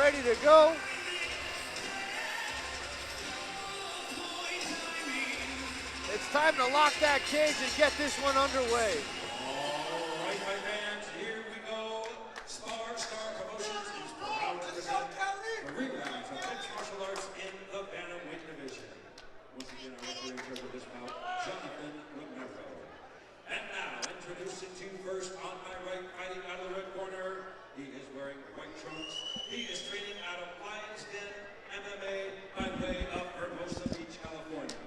ready to go. It's time to lock that cage and get this one underway. All right, my fans, here we go. SparStar Promotions is proud to present the rematch of mixed martial arts in the bantamweight division. Once again, our referee in charge of this bout, Jonathan McNamee. And now, introducing to you first on my right, fighting out of the red corner. He is wearing white trunks. He is training out of Lions Den MMA by way of Hermosa Beach, California.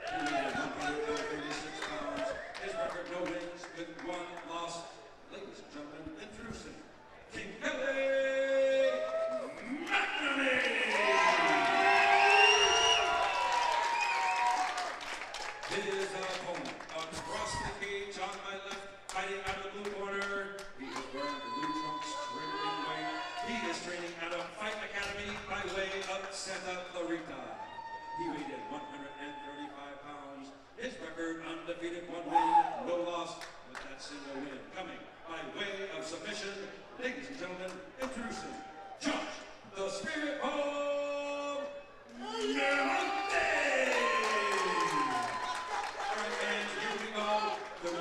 He weighed 136 pounds. His record, no wins, with 1 loss. Ladies and gentlemen, introducing King McNamee. His opponent across the cage on my left, fighting out of the blue corner. He is wearing blue trunks, trimmed in white. He is training out of Fight Academy by way of Santa Clarita. He weighed in 135 pounds. His record, undefeated, 1 win, no loss, with that single win coming by way of submission. Ladies and gentlemen, introducing Josh, the Spirit of Miramontez. All right, fans, here we go. The 3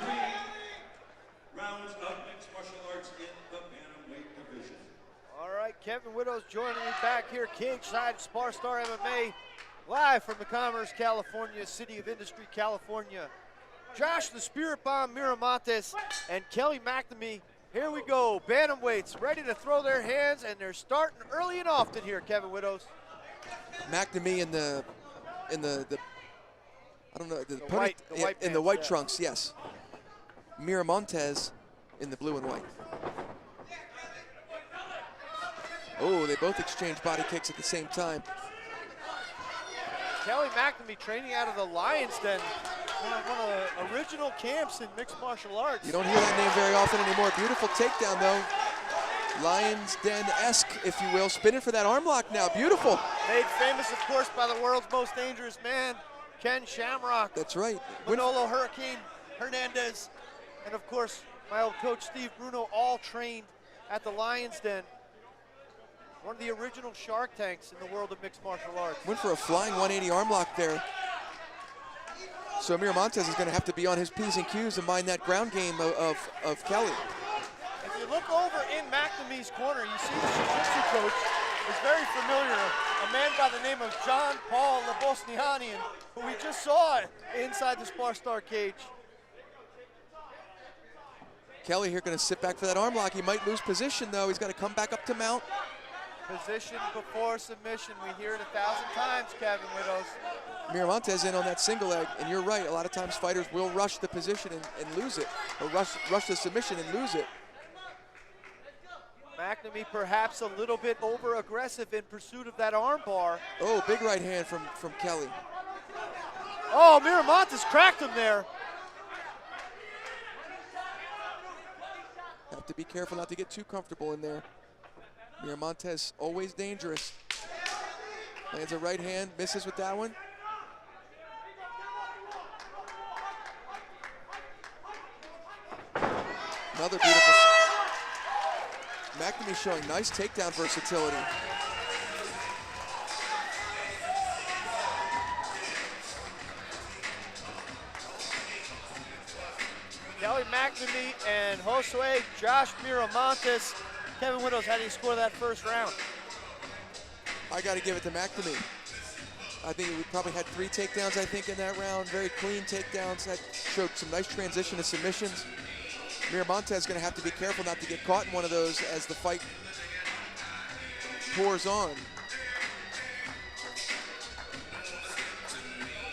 rounds of mixed martial arts in the bantamweight division. All right, Kevin Widows joining me back here, cage side, SparStar MMA, live from the Commerce, California, City of Industry, California. Josh, the Spirit Bomb, Miramontes, and Kelly McNamee. Here we go, bantamweights ready to throw their hands, and they're starting early and often here, Kevin Widows. McNamee in the I don't know, the white trunks, yes. Miramontez in the blue and white. Oh, they both exchange body kicks at the same time. Kelly McNamee training out of the Lions Den, one of the original camps in mixed martial arts. You don't hear that name very often anymore. Beautiful takedown, though. Lions Den-esque, if you will. Spinning for that arm lock now. Beautiful. Made famous, of course, by the world's most dangerous man, Ken Shamrock. That's right. Manolo Hurricane Hernandez. And, of course, my old coach, Steve Bruno, all trained at the Lions Den. One of the original Shark Tanks in the world of mixed martial arts. Went for a flying 180 arm lock there. So Miramontez is going to have to be on his P's and Q's and mind that ground game of Kelly. If you look over in McNamee's corner, you see the jiu-jitsu coach is very familiar, a man by the name of John Paul Lebosnianian, who we just saw inside the SparStar cage. Kelly here going to sit back for that arm lock. He might lose position, though. He's got to come back up to mount. Position before submission. We hear it 1,000 times, Kevin Widows. Miramontez in on that single leg, and you're right. A lot of times fighters will rush the position and lose it, or rush the submission and lose it. McNamee perhaps a little bit over-aggressive in pursuit of that arm bar. Oh, big right hand from Kelly. Oh, Miramontez cracked him there. Have to be careful not to get too comfortable in there. Miramontez always dangerous. Lands a right hand, misses with that one. Another beautiful. McNamee showing nice takedown versatility. Kelly McNamee and Josue Josh Miramontes. Kevin Widows, how do you score that first round? I got to give it to McNamee. I think we probably had 3 takedowns, I think, in that round. Very clean takedowns that showed some nice transition to submissions. Miramontez is going to have to be careful not to get caught in one of those as the fight pours on.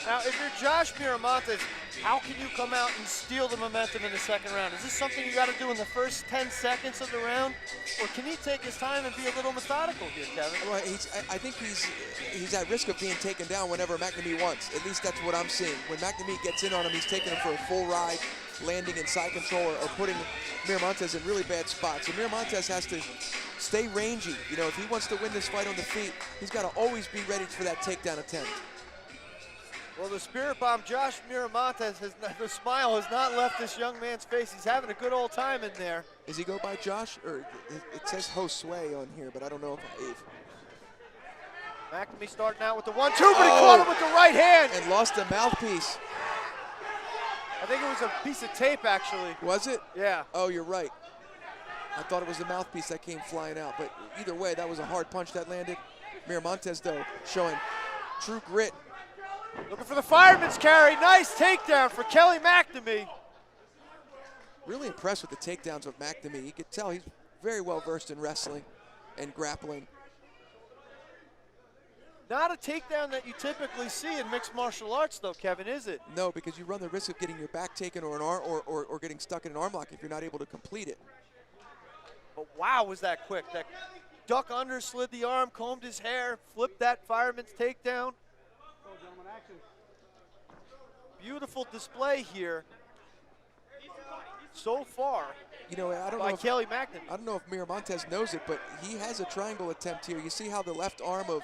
Now, if you're Josh Miramontes, how can you come out and steal the momentum in the second round? Is this something you got to do in the first 10 seconds of the round? Or can he take his time and be a little methodical here, Kevin? Well, I think he's at risk of being taken down whenever McNamee wants. At least that's what I'm seeing. When McNamee gets in on him, he's taking him for a full ride, landing in side control or putting Miramontez in really bad spots. So Miramontez has to stay rangy. You know, if he wants to win this fight on the feet, he's got to always be ready for that takedown attempt. Well, the Spirit Bomb, Josh Miramontez, the smile has not left this young man's face. He's having a good old time in there. Does he go by Josh? Or it says Josue on here, but I don't know if McNamee starting out with the 1-2, but he caught him with the right hand. And lost a mouthpiece. I think it was a piece of tape, actually. Was it? Yeah. Oh, you're right. I thought it was the mouthpiece that came flying out, but either way, that was a hard punch that landed. Miramontez, though, showing true grit. Looking for the fireman's carry. Nice takedown for Kelly McNamee. Really impressed with the takedowns of McNamee. You could tell he's very well versed in wrestling and grappling. Not a takedown that you typically see in mixed martial arts, though, Kevin, is it? No, because you run the risk of getting your back taken or an arm or getting stuck in an arm lock if you're not able to complete it. But wow, was that quick. That duck under, slid the arm, combed his hair, flipped that fireman's takedown. Beautiful display here so far. You know, I don't by know if Kelly McNamee. I don't know if Miramontez knows it, but he has a triangle attempt here. You see how the left arm of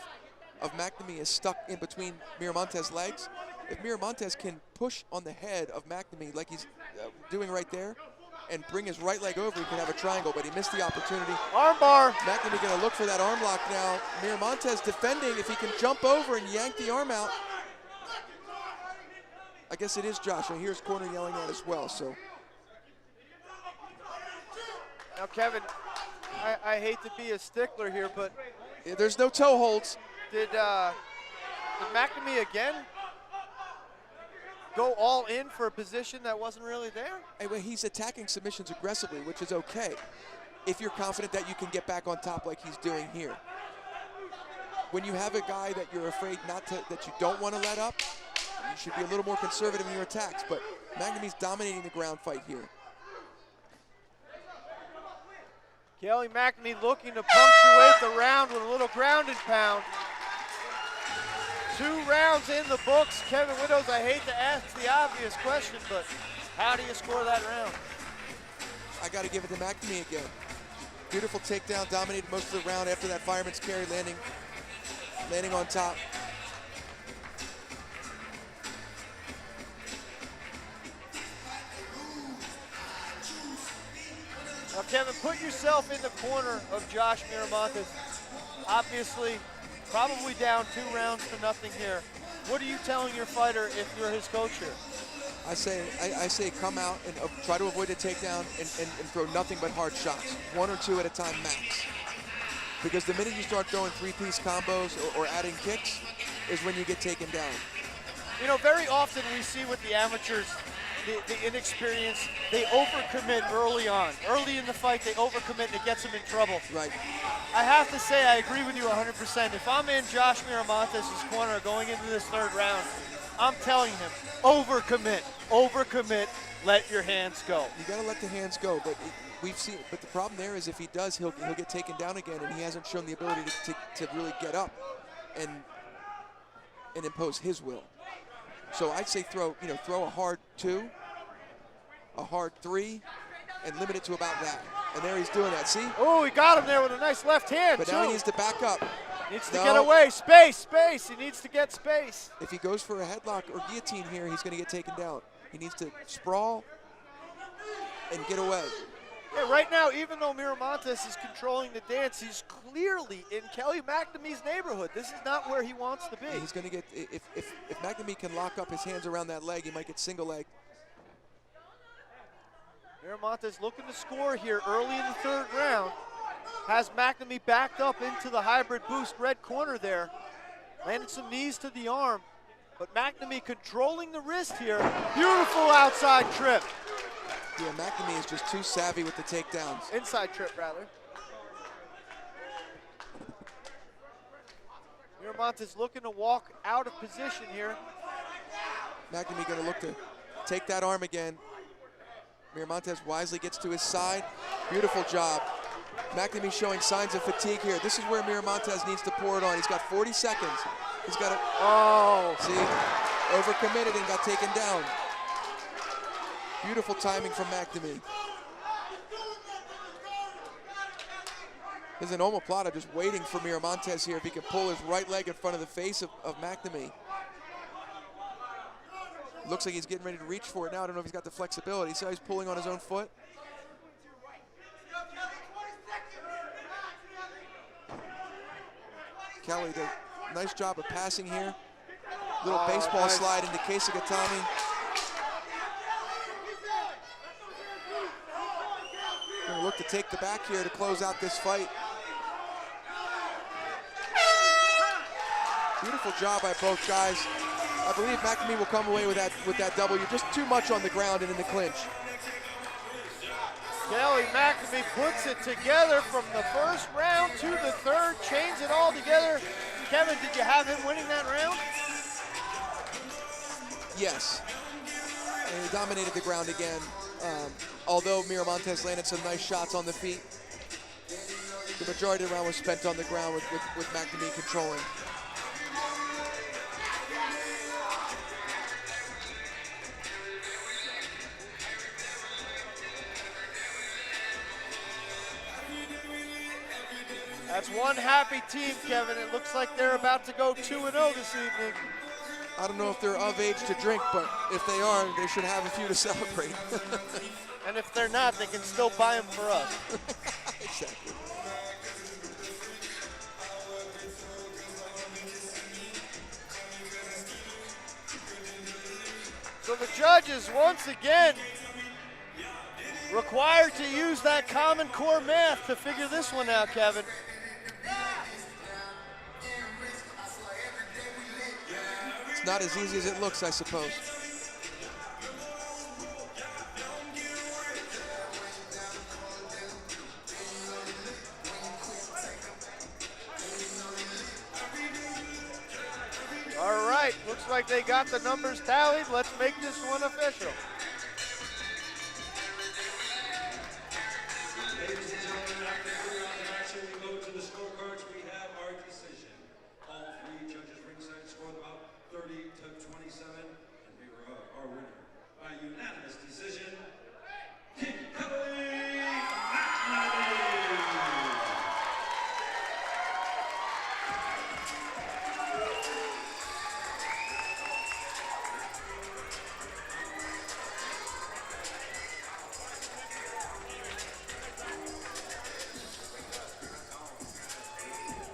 McNamee is stuck in between Miramontez's legs? If Miramontez can push on the head of McNamee like he's doing right there and bring his right leg over, he can have a triangle, but he missed the opportunity. Armbar. McNamee gonna look for that arm lock now. Miramontez defending. If he can jump over and yank the arm out. I guess it is Josh. I hear his corner yelling out as well, so. Now, Kevin, I hate to be a stickler here, but There's no toe holds. did McNamee again go all in for a position that wasn't really there? Anyway, he's attacking submissions aggressively, which is okay if you're confident that you can get back on top like he's doing here. When you have a guy that you're afraid that you don't want to let up, you should be a little more conservative in your attacks, but McNamee's dominating the ground fight here. Kelly McNamee looking to punctuate the round with a little ground and pound. 2 rounds in the books. Kevin Widows, I hate to ask the obvious question, but how do you score that round? I got to give it to McNamee again. Beautiful takedown, dominated most of the round after that fireman's carry, landing on top. Now, Kevin, put yourself in the corner of Josh Miramontez. Obviously, probably down 2 rounds to nothing here. What are you telling your fighter if you're his coach here? I say come out and try to avoid a takedown and throw nothing but hard shots. 1 or 2 at a time max. Because the minute you start throwing 3-piece combos or adding kicks is when you get taken down. You know, very often we see with the amateurs, the inexperience, they overcommit early on. Early in the fight, they overcommit and it gets them in trouble. Right. I have to say, I agree with you 100%. If I'm in Josh Miramontez's corner going into this 3rd round, I'm telling him, overcommit, let your hands go. You got to let the hands go, but we've seen. But the problem there is if he does, he'll get taken down again, and he hasn't shown the ability to really get up and impose his will. So I'd say throw a hard 2, a hard 3, and limit it to about that. And there he's doing that. See? Oh, he got him there with a nice left hand. But now he needs to back up. Needs to get away. Space. He needs to get space. If he goes for a headlock or guillotine here, he's going to get taken down. He needs to sprawl and get away. Yeah, right now, even though Miramontez is controlling the dance, he's clearly in Kelly McNamee's neighborhood. This is not where he wants to be. He's going to get, if McNamee can lock up his hands around that leg, he might get single leg. Miramontez looking to score here early in the 3rd round. Has McNamee backed up into the hybrid boost red corner there. Landed some knees to the arm. But McNamee controlling the wrist here. Beautiful outside trip. Yeah, McNamee is just too savvy with the takedowns. Inside trip, rather. Miramontez looking to walk out of position here. McNamee going to look to take that arm again. Miramontez wisely gets to his side. Beautiful job. McNamee showing signs of fatigue here. This is where Miramontez needs to pour it on. He's got 40 seconds. He's got to, see, overcommitted and got taken down. Beautiful timing from McNamee. There's an omoplata just waiting for Miramontez here if he can pull his right leg in front of the face of McNamee. Looks like he's getting ready to reach for it now. I don't know if he's got the flexibility. See how he's pulling on his own foot? Kelly, Nice job of passing here. Little baseball nice slide into Keisugatami. Gonna look to take the back here to close out this fight. Beautiful job by both guys. I believe McNamee will come away with that W. Just too much on the ground and in the clinch. Kelly McNamee puts it together from the first round to the third, chains it all together. Kevin, did you have him winning that round? Yes. And he dominated the ground again. Although Miramontez landed some nice shots on the feet, the majority of the round was spent on the ground with McNamee controlling. That's one happy team, Kevin. It looks like they're about to go 2-0 this evening. I don't know if they're of age to drink, but if they are, they should have a few to celebrate. And if they're not, they can still buy them for us. Exactly. So the judges, once again, required to use that Common Core math to figure this one out, Kevin. It's not as easy as it looks, I suppose. All right, looks like they got the numbers tallied. Let's make this one official. Ladies and gentlemen, after the 3 rounds of action, we go to the scorecards. We have our decision. All 3 judges ringside scored about 30 to 27, and we were our winner by unanimous decision, Kelly McNamee.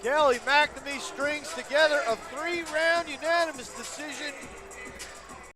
Kelly McNamee strings together a 3-round unanimous decision